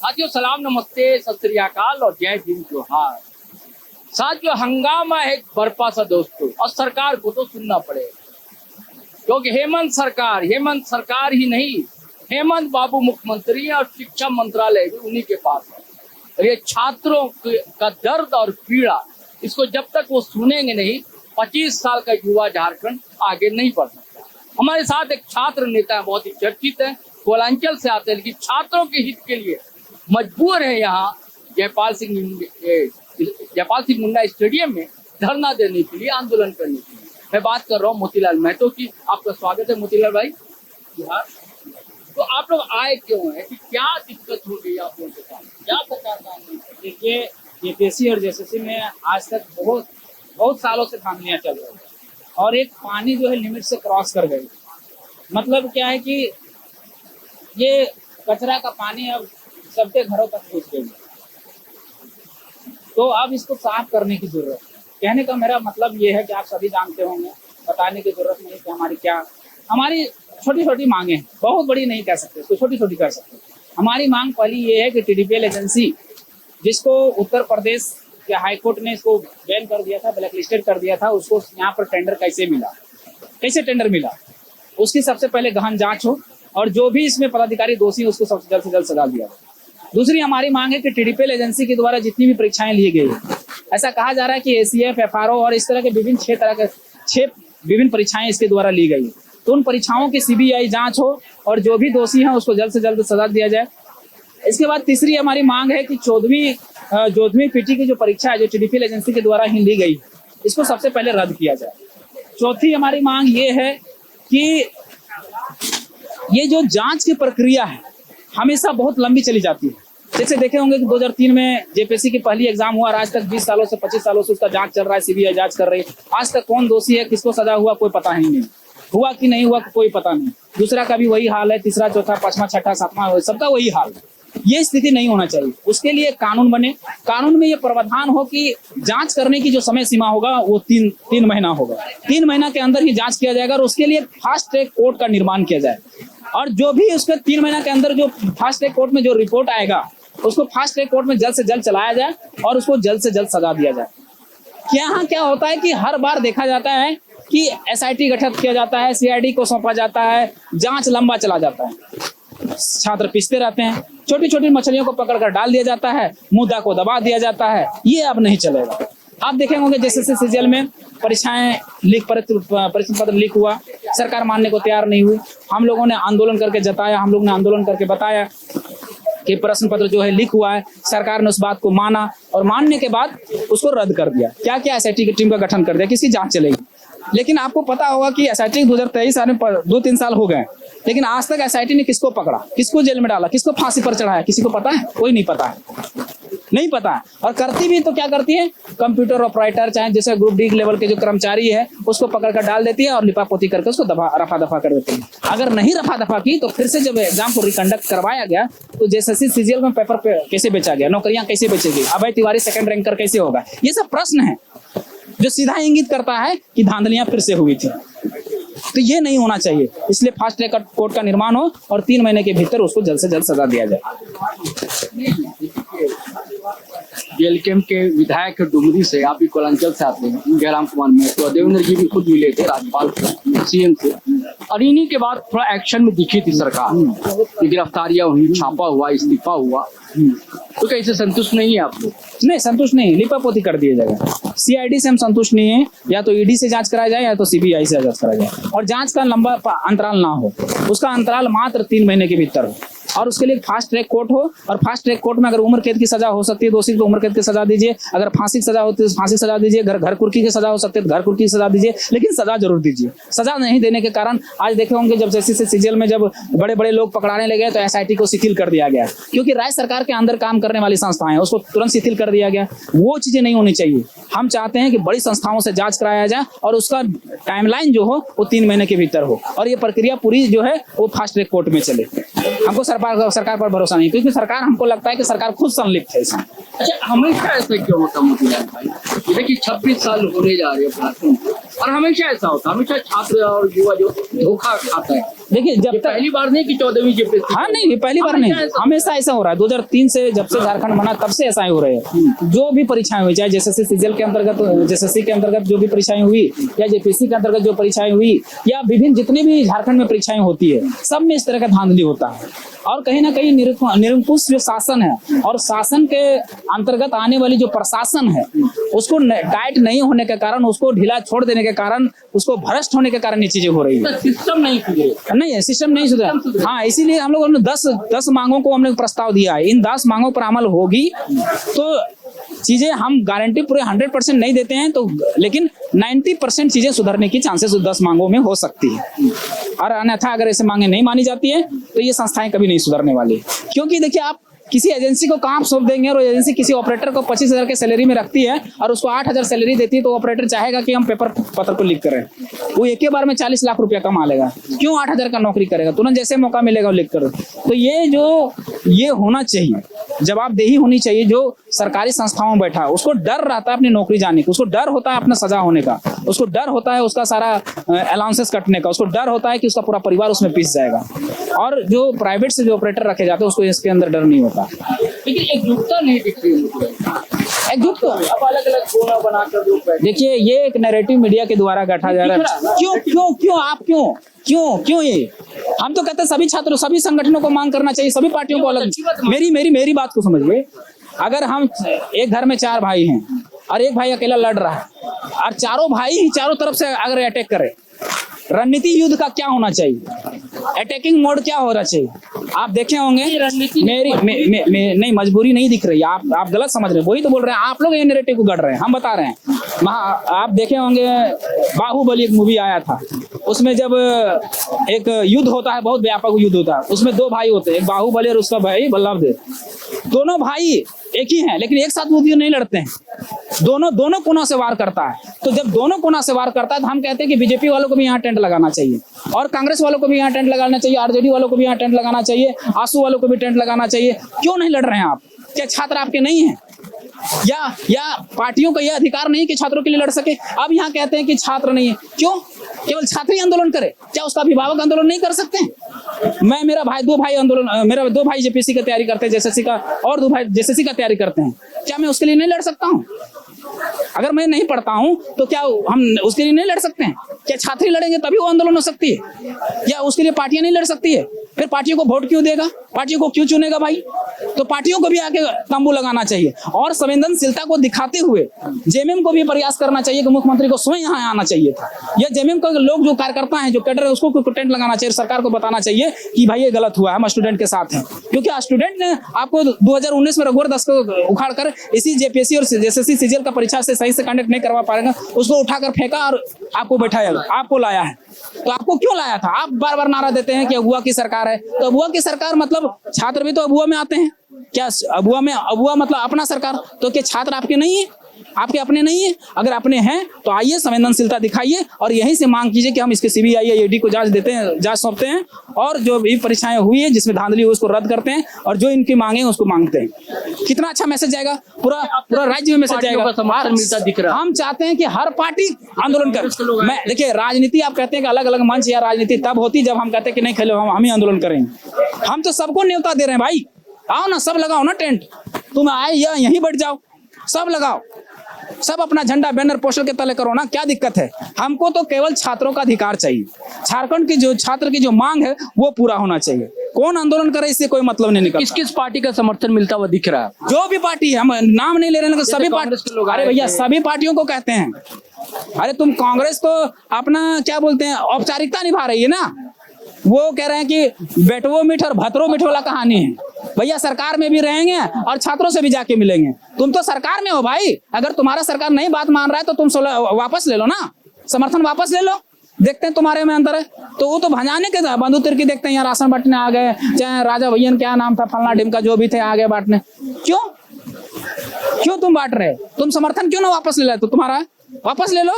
साथियों सलाम नमस्ते सत श्री अकाल और जय भीम जोहार। साथियों हंगामा है बर्पा सा दोस्तों, और सरकार को तो सुनना पड़ेगा क्योंकि हेमंत सरकार ही नहीं, हेमंत बाबू मुख्यमंत्री और शिक्षा मंत्रालय भी उन्हीं के पास है। और ये छात्रों का दर्द और पीड़ा, इसको जब तक वो सुनेंगे नहीं, 25 साल का युवा झारखंड आगे नहीं बढ़ सकता। हमारे साथ एक छात्र नेता है, बहुत ही चर्चित है, कोलांचल से आते हैं, लेकिन छात्रों के हित के लिए मजबूर है यहाँ जयपाल सिंह मुंडा स्टेडियम में धरना देने के लिए, आंदोलन करने के लिए। मैं बात कर रहा हूँ मोतीलाल महतो की। आपका स्वागत है मोतीलाल भाई। तो आप लोग आए क्यों है कि क्या दिक्कत हो गई आप लोगों के साथ, क्या प्रकार का? देखिए यूपीएससी और जेएसएससी में आज तक बहुत सालों से धांधलियां चल रही है और एक पानी जो है लिमिट से क्रॉस कर गई। मतलब क्या है कि ये कचरा का पानी अब सबके घरों तक पहुंच गई, तो अब इसको साफ करने की जरूरत है। कहने का मेरा मतलब ये है कि आप सभी जानते होंगे, बताने की जरूरत नहीं कि हमारी छोटी छोटी मांगे हैं, बहुत बड़ी नहीं कह सकते, तो छोटी छोटी कर सकते। हमारी मांग पहली ये है कि टीडीपीएल एजेंसी, जिसको उत्तर प्रदेश के हाईकोर्ट ने इसको बैन कर दिया था, ब्लैक लिस्टेड कर दिया था, उसको यहाँ पर कैसे टेंडर मिला, उसकी सबसे पहले गहन जांच हो और जो भी इसमें पदाधिकारी दोषी उसको सबसे जल्द से जल्द सजा दिया जाए। दूसरी हमारी मांग है कि टीडीपीएल एजेंसी के द्वारा जितनी भी परीक्षाएं ली गई, ऐसा कहा जा रहा है कि एसीएफ, एफआरओ और इस तरह के विभिन्न 6 विभिन्न परीक्षाएं इसके द्वारा ली गई, तो उन परीक्षाओं की सीबीआई जांच हो और जो भी दोषी हैं उसको जल्द से जल्द सजा दिया जाए। इसके बाद तीसरी हमारी मांग है कि 14वीं पीटी की जो परीक्षा है, जो टीडीपीएल एजेंसी के द्वारा ही ली गई, इसको सबसे पहले रद्द किया जाए। चौथी हमारी मांग ये है कि ये जो जांच की प्रक्रिया है हमेशा बहुत लंबी चली जाती है। जैसे देखे होंगे कि 2003 में जेपीएससी की पहली एग्जाम हुआ, आज तक 20 सालों से 25 सालों से उसका जांच चल रहा है, सीबीआई जांच कर रही है। आज तक कौन दोषी है, किसको सजा हुआ, कोई पता ही नहीं, हुआ कि नहीं हुआ कोई पता नहीं। दूसरा का भी वही हाल है, तीसरा, चौथा, पांचवा, छठा, सातवां, सबका वही हाल है। ये स्थिति नहीं होना चाहिए। उसके लिए कानून बने, कानून में ये प्रावधान हो कि जांच करने की जो समय सीमा होगा वो तीन महीना होगा। 3 महीना के अंदर ही जांच किया जाएगा और उसके लिए फास्ट ट्रैक कोर्ट का निर्माण किया जाए। और जो भी उसके 3 महीना के अंदर जो फास्ट ट्रैक कोर्ट में जो रिपोर्ट आएगा, उसको फास्ट ट्रैक कोर्ट में जल्द से जल्द चलाया जाए और उसको जल्द से जल्द सजा दिया जाए। यहाँ क्या होता है कि हर बार देखा जाता है कि एसआईटी गठित किया जाता है, सीआईडी को सौंपा जाता है, जांच लंबा चला जाता है, छात्र पिसते रहते हैं, छोटी छोटी मछलियों को पकड़कर डाल दिया जाता है, मुद्दा को दबा दिया जाता है। ये अब नहीं चलेगा। आप देखेंगे जैसे सीजीएल में परीक्षाएं लीक, परीक्षा पत्र लीक हुआ, सरकार मानने को तैयार नहीं हुई। हम लोगों ने आंदोलन करके बताया कि प्रश्न पत्र जो है लीक हुआ है। सरकार ने उस बात को माना और मानने के बाद उसको रद्द कर दिया। क्या एसआईटी की टीम का गठन कर दिया, किसकी जांच चलेगी। लेकिन आपको पता होगा कि एसआईटी 2023 साल में 2-3 साल हो गए, लेकिन आज तक एसआईटी ने किसको पकड़ा, किसको जेल में डाला, किसको फांसी पर चढ़ाया, किसी को पता है? कोई नहीं पता है। और करती भी तो क्या करती है, कंप्यूटर ऑपरेटर चाहे जैसे ग्रुप डी लेवल के जो कर्मचारी है उसको पकड़कर डाल देती है और लिपापोती करके उसको रफा दफा कर देती है। अगर नहीं रफा दफा की तो फिर से जब एग्जाम को रिकंडक्ट करवाया गया तो जेएसएससी सीजीएल में पेपर पे कैसे बेचा गया, नौकरियां कैसे बेचेगी, अभय तिवारी सेकंड रैंकर कैसे होगा, ये सब प्रश्न है जो सीधा इंगित करता है कि धांधलियां फिर से हुई थी। तो ये नहीं होना चाहिए, इसलिए फास्ट ट्रैक कोर्ट का निर्माण हो और 3 महीने के भीतर उसको जल्द से जल्द सजा दिया जाए। जेएलकेएम के विधायक डुमरी से, आप भी कोलांचल से आते हैं, जयराम कुमार महतो, देवेंद्र जी भी खुद मिले थे राज्यपाल से, सीएम से, और इन्हीं के बाद थोड़ा एक्शन में दिखी थी सरकार, गिरफ्तारियां हुई, छापा हुआ, इस्तीफा हुआ। तो कैसे संतुष्ट नहीं है आप लोग? नहीं, संतुष्ट नहीं, लिपापोती कर दिया जाएगा। सीआईडी से हम संतुष्ट नहीं है, या तो ईडी से जांच कराया जाए या तो सीबीआई से जांच कराया जाए, और जांच का लंबा अंतराल ना हो, उसका अंतराल मात्र 3 महीने के भीतर हो, और उसके लिए फास्ट ट्रैक कोर्ट हो। और फास्ट ट्रैक कोर्ट में अगर उम्र कैद की सजा हो सकती है दोषी को उम्र कैद की सजा दीजिए, अगर फांसी की सजा होती है फांसी की सजा दीजिए, घर कुर्की की सजा हो सकती है घर कुर्की की सजा दीजिए, लेकिन सजा जरूर दीजिए। सजा नहीं देने के कारण आज देखे होंगे जब जेएसएससी सीजीएल में जब बड़े बड़े लोग पकड़ाने लगे तो एसआईटी को शिथिल कर दिया गया, क्योंकि राज्य सरकार के अंदर काम करने वाली संस्थाएं उसको तुरंत शिथिल कर दिया गया। वो चीजें नहीं होनी चाहिए। हम चाहते हैं कि बड़ी संस्थाओं से जांच कराया जाए और उसका टाइमलाइन जो हो वो 3 महीने के भीतर हो, और ये प्रक्रिया पूरी जो है वो फास्ट ट्रैक कोर्ट में चले। हमको सरकार पर भरोसा नहीं, क्योंकि सरकार, हमको लगता है कि सरकार खुद संलिप्त है इसमें। अच्छा, हमेशा ऐसा क्यों होता मोतीलाल भाई? देखिए 26 साल होने जा रहे हैं, और हमेशा ऐसा होता है, हमेशा छात्र और युवा जो धोखा खाता है, देखिए जब ये तक पहली बार नहीं कि 14वीं जेपीएससी। हाँ नहीं, ये पहली बार नहीं, हमेशा ऐसा हो रहा है। 2003 से जब से झारखंड बना तब से ऐसा ही हो रहा है। जो भी परीक्षाएं हुई, चाहे जेएसएससी सीजीएल के अंतर्गत, जेएसएससी के अंतर्गत जो भी परीक्षाएं हुई, या जेपीएससी के अंतर्गत जो परीक्षाएं हुई, या विभिन्न जितनी भी झारखंड में परीक्षाएं होती है, सब में इस तरह का धांधली होता है। और कहीं ना कहीं निरंकुश जो शासन है और शासन के अंतर्गत आने वाली जो प्रशासन है, उसको टाइट नहीं होने के कारण, उसको ढीला छोड़ देने के कारण, उसको भ्रष्ट होने के कारण ये चीजें हो रही है। सिस्टम नहीं सुधरे। नहीं, सिस्टम नहीं सुधरा। हाँ, इसीलिए हम लोगों ने 10 मांगों को हमने प्रस्ताव दिया है। इन 10 मांगों पर अमल होगी तो चीजें, हम गारंटी पूरे 100% नहीं देते हैं तो, लेकिन 90% चीजें सुधरने की चांसेस 10 मांगों में हो सकती है। और अन्यथा अगर ऐसे मांगे नहीं मानी जाती है तो ये संस्थाएं कभी नहीं सुधरने वाली। क्योंकि देखिए, आप किसी एजेंसी को काम सौंप देंगे और एजेंसी किसी ऑपरेटर को 25,000 के सैलरी में रखती है और उसको 8,000 सैलरी देती है, तो ऑपरेटर चाहेगा कि हम पेपर पत्र को लीक करें। वो एक ही बार में 40 लाख रुपया कमा लेगा, क्यों 8,000 का नौकरी करेगा? तुरंत जैसे मौका मिलेगा वो लीक कर। तो ये होना चाहिए, जवाबदेही होनी चाहिए। जो सरकारी संस्थाओं में बैठा है उसको डर रहता है अपनी नौकरी जाने का, उसको डर होता है अपना सजा होने का, उसको डर होता है उसका सारा अलाउंसेस कटने का, उसको डर होता है कि उसका पूरा परिवार उसमें पिस जाएगा। और जो प्राइवेट से जो ऑपरेटर रखे जाते हैं उसको इसके अंदर डर नहीं होता। लेकिन एकजुटता नहीं दिख रही है। एकजुट अब अलग अलग कोना बनाकर लोग बैठे। देखिए, ये एक नैरेटिव मीडिया के द्वारा गढ़ा जा रहा है। क्यों ये? हम तो कहते हैं सभी छात्रों, सभी संगठनों को मांग करना चाहिए, सभी पार्टियों को अलग। मेरी बात को समझिए। अगर हम एक घर में 4 भाई हैं और एक भाई अकेला लड़ रहा है और चारों भाई ही चारों तरफ से अगर अटैक करे, रणनीति युद्ध का क्या होना चाहिए? अटैकिंग मोड क्या होना चाहिए? आप देखे होंगे, नहीं, मजबूरी नहीं दिख रही। आप गलत समझ रहे हैं, वही तो बोल रहे हैं आप लोग, ये नैरेटिव को गढ़ रहे हैं, हम बता रहे हैं। आप देखे होंगे बाहुबली एक मूवी आया था, उसमें जब एक युद्ध होता है, बहुत व्यापक युद्ध होता है, उसमें 2 भाई होते हैं, एक बाहुबली और उसका भाई बल्लभदेव। दोनों भाई एक ही हैं लेकिन एक साथ युद्ध नहीं लड़ते हैं, दोनों कोना से वार करता है। तो जब दोनों कोना से वार करता है तो हम कहते हैं कि बीजेपी वालों को भी यहाँ टेंट लगाना चाहिए और कांग्रेस वालों को भी यहाँ टेंट लगाना चाहिए, आरजेडी वालों को भी यहाँ टेंट लगाना चाहिए, आसू वालों को भी टेंट लगाना चाहिए। क्यों नहीं लड़ रहे हैं आप? क्या छात्र आपके नहीं है? या पार्टियों का यह अधिकार नहीं कि छात्रों के लिए लड़ सके? अब यहाँ कहते हैं कि छात्र नहीं है, क्यों? केवल छात्र ही आंदोलन करे? क्या उसका अभिभावक आंदोलन नहीं कर सकते? मेरा भाई 2 भाई जेपीएससी की तैयारी करते हैं, जेएसएससी का, और 2 भाई जेएसएससी का तैयारी करते हैं। क्या मैं उसके लिए नहीं लड़ सकता हूँ? अगर मैं नहीं पढ़ता हूँ तो क्या हम उसके लिए नहीं लड़ सकते हैं? क्या छात्र ही लड़ेंगे तभी वो आंदोलन हो सकती है? या उसके लिए पार्टियां नहीं लड़ सकती है? फिर पार्टियों को वोट क्यों देगा? पार्टियों को क्यों चुनेगा भाई? तो पार्टियों को भी आके तंबू लगाना चाहिए और संवेदनशीलता को दिखाते हुए जेएमएम को भी प्रयास करना चाहिए कि मुख्यमंत्री को स्वयं यहाँ आना चाहिए था। या जेएमएम का लोग जो कार्यकर्ता हैं, जो कैडर है, उसको टेंट लगाना चाहिए, सरकार को बताना चाहिए कि भाई ये गलत हुआ, हम स्टूडेंट के साथ हैं। क्योंकि स्टूडेंट ने आपको 2019 में रघुवर दास को उखाड़ कर इसी जेपीएससी और जेएसएससी सीजीएल का परीक्षा से सही से कंडक्ट नहीं करवा पाएगा, उसको उठाकर फेंका और आपको बैठाया, आपको लाया है। तो आपको क्यों लाया था? आप बार बार नारा देते हैं कि अगुआ की सरकार है, तो अगुआ की सरकार मतलब छात्र भी तो अगुआ में आते हैं क्या? अगुआ मतलब अपना सरकार, तो क्या छात्र आपके नहीं है? आपके अपने नहीं है? अगर अपने हैं तो आइए, संवेदनशीलता दिखाइए और यहीं से मांग कीजिए कि हम इसके सीबीआई या ईडी को जांच सौंपते हैं और जो भी परीक्षाएं हुई है जिसमें धांधली हुई उसको रद्द करते हैं और जो इनकी मांगे उसको मांगते हैं। कितना अच्छा मैसेज जाएगा, पूरा राज्य में मैसेज जाएगा। हम चाहते हैं कि हर पार्टी आंदोलन करे। मैं देखिए, राजनीति आप कहते हैं कि अलग अलग मंच या राजनीति तब होती जब हम कहते हैं कि नहीं खेलो, हम ही आंदोलन करेंगे। हम तो सबको न्योता दे रहे हैं भाई, आओ ना, सब लगाओ ना टेंट, तुम आए या यहीं बैठ जाओ, सब लगाओ, सब अपना झंडा बैनर पोस्टर के तले करो ना, क्या दिक्कत है? हमको तो केवल छात्रों का अधिकार चाहिए। झारखंड की जो छात्र की जो मांग है वो पूरा होना चाहिए। कौन आंदोलन करे इससे कोई मतलब नहीं निकलता। किस पार्टी का समर्थन मिलता हुआ दिख रहा है? जो भी पार्टी है, हम नाम नहीं ले रहे हैं, सभी पार्टी। अरे भैया, सभी पार्टियों को कहते हैं। अरे तुम कांग्रेस तो अपना क्या बोलते हैं, औपचारिकता निभा रही है ना। वो कह रहे हैं कि बेटवो मीठ और भतरो मीठ वाला कहानी है। भैया, सरकार में भी रहेंगे और छात्रों से भी जाके मिलेंगे। तुम तो सरकार में हो भाई, अगर तुम्हारा सरकार नहीं बात मान रहा है तो तुम वापस ले लो ना, समर्थन वापस ले लो, देखते हैं तुम्हारे में अंतर है। तो वो तो भंजाने के बंधु तिर्की देखते हैं, यहाँ राशन बांटने आ गए, चाहे राजा भैया क्या नाम था, फलना ढिमका जो भी थे, आ गए बांटने। क्यों तुम बांट रहे? तुम समर्थन क्यों ना वापस ले लो? तो तुम्हारा वापस ले लो,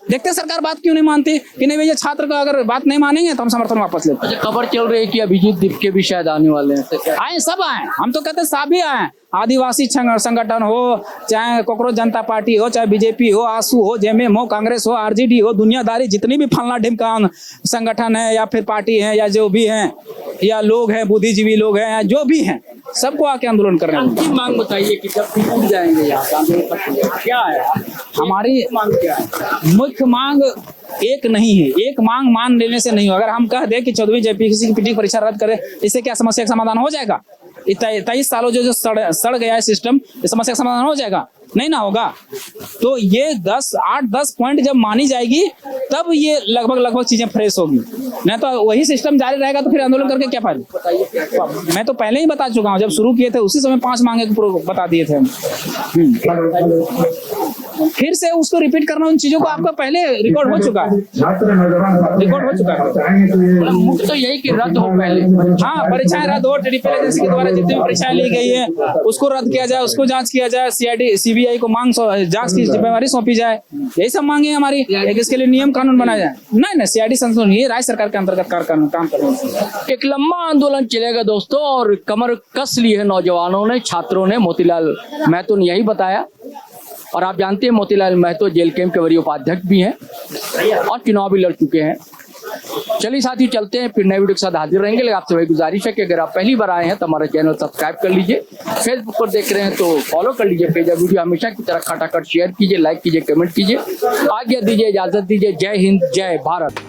देखते हैं सरकार बात क्यों नहीं मानती कि नहीं भैया छात्र का अगर बात नहीं मानेंगे तो हम समर्थन वापस लेते हैं। अच्छा, खबर चल रही है कि अभिजीत दीपके भी शायद आने वाले हैं, तो क्या? आए सब आए, हम तो कहते हैं सभी आए, आदिवासी संगठन हो, चाहे कॉकरोच जनता पार्टी हो, चाहे बीजेपी हो, आसू हो, जेएमएम हो, कांग्रेस हो, आरजेडी हो, दुनियादारी जितनी भी फलना ढिमकान संगठन है या फिर पार्टी है या जो भी हैं या लोग हैं, बुद्धिजीवी लोग हैं या जो भी हैं, सबको आके आंदोलन करने हैं। अंतिम मांग बताइए कि जब भी उठ जाएंगे यहाँ से आंदोलन करके, क्या है हमारी मांग, क्या है? मुख्य मांग एक नहीं है, एक मांग मान लेने से नहीं हो। अगर हम कह दें कि 14वीं जेपीएससी की पीटी परीक्षा रद्द करें, इससे क्या समस्या का समाधान हो जाएगा? 23 सालों जो सड़ गया है सिस्टम, इस समस्या का समाधान हो जाएगा? नहीं ना होगा। तो ये 8-10 पॉइंट जब मानी जाएगी तब ये लगभग चीजें फ्रेश होगी, नहीं तो वही सिस्टम जारी रहेगा तो फिर आंदोलन करके क्या फायदा। मैं तो पहले ही बता चुका हूँ, जब शुरू किए थे उसी समय 5 मांगे बता दिए थे हम। फिर से उसको रिपीट करना, उन चीजों को आपका पहले रिकॉर्ड हो चुका है, रिकॉर्ड हो चुका है। मुख्य तो यही कि रद्द हो पहले। हाँ, परीक्षाएं रद्द हो, टीडीपी एजेंसी के द्वारा जितनी भी परीक्षाएं ली गई है उसको रद्द किया जाए, उसको जांच किया जाए, सीबीआई को जांच की जिम्मेवारी सौंपी जाए, यही सब मांगे हमारी। एक इसके लिए नियम कानून बनाया जाए। नहीं, सीआईडी संशोधन ये राज्य सरकार के अंतर्गत काम कर रहे हैं। एक लंबा आंदोलन चलेगा दोस्तों, और कमर कस ली है नौजवानों ने, छात्रों ने। मोतीलाल महतो ने यही बताया, और आप जानते हैं मोतीलाल महतो जेल कैंप के वरीय उपाध्यक्ष भी हैं और चुनाव भी लड़ चुके हैं। चलिए साथी, चलते हैं, फिर नए वीडियो के साथ हाजिर रहेंगे। लेकिन आपसे वही गुजारिश है कि अगर आप पहली बार आए हैं तो हमारा चैनल सब्सक्राइब कर लीजिए, फेसबुक पर देख रहे हैं तो फॉलो कर लीजिए पेज। वीडियो हमेशा की तरह खटाखट शेयर कीजिए, लाइक कीजिए, कमेंट कीजिए। आज्ञा दीजिए, इजाजत दीजिए। जय हिंद, जय भारत।